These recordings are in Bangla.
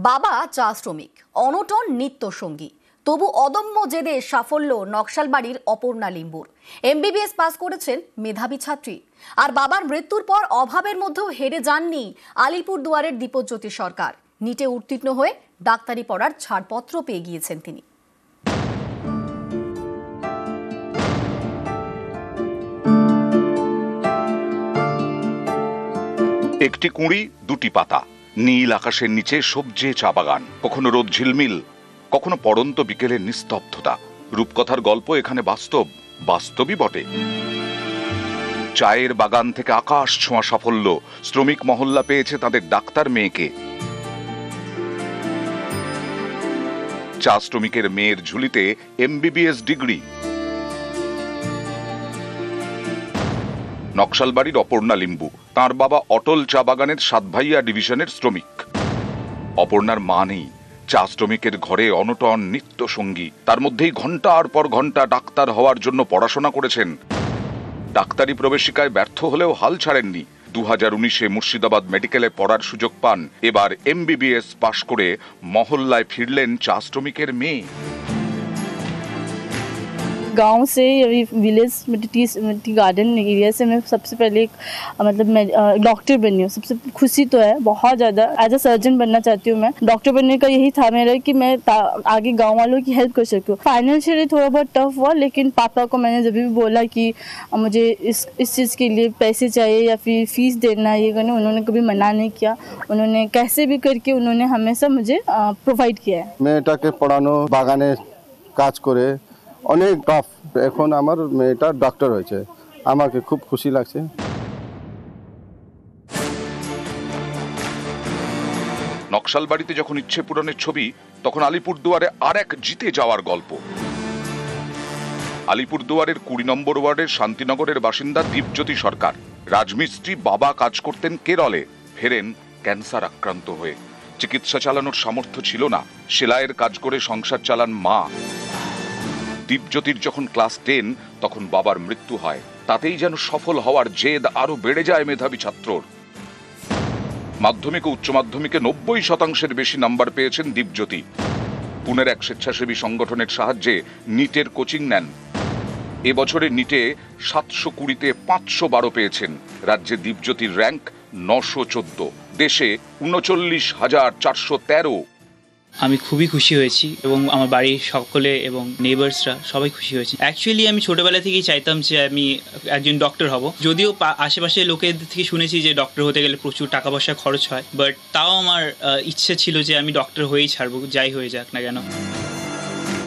বাবা চা শ্রমিক, অনটন নিত্য সঙ্গী, তবু অদম্য জেদে সাফল্য নকশালবাড়ির অপর্ণা লিম্বুর। এমবিবিএস পাস করেছেন মেধাবী ছাত্রী। আর বাবার মৃত্যুর পর অভাবের মধ্যেও হেরে যাননি আলিপুরদুয়ারের দীপজ্যোতি সরকার। নিটে উত্তীর্ণ হয়ে ডাক্তারি পড়ার ছাড়পত্র পেয়ে গিয়েছেন তিনি। একটি কুঁড়ি, দুটি পাতা, নীল আকাশের নিচে সবজে চা বাগান, কখনো রোদ ঝিলমিল, কখনো পড়ন্ত বিকেলের নিস্তব্ধতা। রূপকথার গল্প এখানে বাস্তবই বটে। চায়ের বাগান থেকে আকাশ ছোঁয়া সাফল্য, শ্রমিক মহল্লা পেয়েছে তাদের ডাক্তার মেয়েকে। চা শ্রমিকের মেয়ের ঝুলিতে এমবিবিএস ডিগ্রি। নকশালবাড়ির অপর্ণা লিম্বু, তাঁর বাবা অটল চা বাগানের সাতভাইয়া ডিভিশনের শ্রমিক। অপর্ণার মা নেই, চা শ্রমিকের ঘরে অনটন নিত্য সঙ্গী। তার মধ্যেই ঘন্টার পর ঘন্টা ডাক্তার হওয়ার জন্য পড়াশোনা করেছেন। ডাক্তারি প্রবেশিকায় ব্যর্থ হলেও হাল ছাড়েননি। 2019-এ মুর্শিদাবাদ মেডিকেলে পড়ার সুযোগ পান। এবার এমবিবিএস পাশ করে মহল্লায় ফিরলেন চা শ্রমিকের মেয়ে। गांव से विलेज टी गार्डन एरिया से मैं सबसे पहले मैं डॉक्टर बनी हूँ। सबसे खुशी तो है बहुत ज़्यादा। एज अ सर्जन बनना चाहती हूँ मैं। डॉक्टर बनने का यही था मेरा कि मैं आगे गांव वालों की हेल्प कर सकूँ। फाइनेंशियली थोड़ा बहुत टफ हुआ, लेकिन पापा को मैंने जब भी बोला कि मुझे इस चीज़ के लिए पैसे चाहिए या फिर फीस देना ये करना, उन्होंने कभी मना नहीं किया। उन्होंने कैसे भी करके उन्होंने हमेशा मुझे प्रोवाइड किया है। মেয়েটাকে পড়ানো, বাগানে কাজ করে অনেক টাফ। এখন আমার মেয়েটা ডক্টর হয়েছে, আমাকে খুব খুশি লাগছে। নকশালবাড়িতে যখন ইচ্ছে পূরণের ছবি, তখন আলিপুরদুয়ারে আর এক জিতে যাওয়ার গল্প। আলিপুরদুয়ারের 20 নম্বর ওয়ার্ডের শান্তিনগরের বাসিন্দা দীপজ্যোতি সরকার। রাজমিস্ত্রি, বাবা কাজ করতেন কেরলে, ফেরেন ক্যান্সার আক্রান্ত হয়ে। চিকিৎসা চালানোর সামর্থ্য ছিল না, সেলাইয়ের কাজ করে সংসার চালান মা। দীপজ্যোতির যখন ক্লাস 10, তখন বাবার মৃত্যু হয়। তাতেই যেন সফল হওয়ার জেদ আরো বেড়ে যায় মেধাবী ছাত্রর। মাধ্যমিক ও উচ্চ মাধ্যমিকে 90% বেশি নাম্বার পেয়েছেন দীপজ্যোতি। পুনের এক স্বেচ্ছাসেবী সংগঠনের সাহায্যে নিটের কোচিং নেন। এবছরে নিটে 720-তে 512 পেয়েছেন। রাজ্যে দীপজ্যোতির র্যাঙ্ক 914, দেশে 39,413। আমি খুবই খুশি হয়েছি এবং আমার বাড়ির সকলে এবং নেইবার্সরা সবাই খুশি হয়েছে। অ্যাকচুয়ালি আমি ছোটোবেলা থেকেই চাইতাম যে আমি একজন ডক্টর হব। যদিও আশেপাশে লোকের থেকে শুনেছি যে ডক্টর হতে গেলে প্রচুর টাকা পয়সা খরচ হয়, বাট তাও আমার ইচ্ছে ছিল যে আমি ডক্টর হয়েই ছাড়বো, যাই হয়ে যাক না কেন।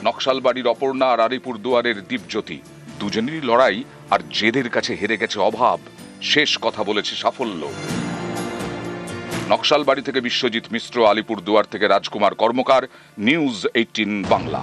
নকশালবাড়ির অপর্ণা আর আলিপুরদুয়ারের দীপজ্যোতি, দুজনেরই লড়াই আর জেদের কাছে হেরে গেছে অভাব। শেষ কথা বলেছে সাফল্য। নকশালবাড়ি থেকে বিশ্বজিৎ মিশ্র, আলিপুরদুয়ার থেকে রাজকুমার কর্মকার, নিউজ 18 বাংলা।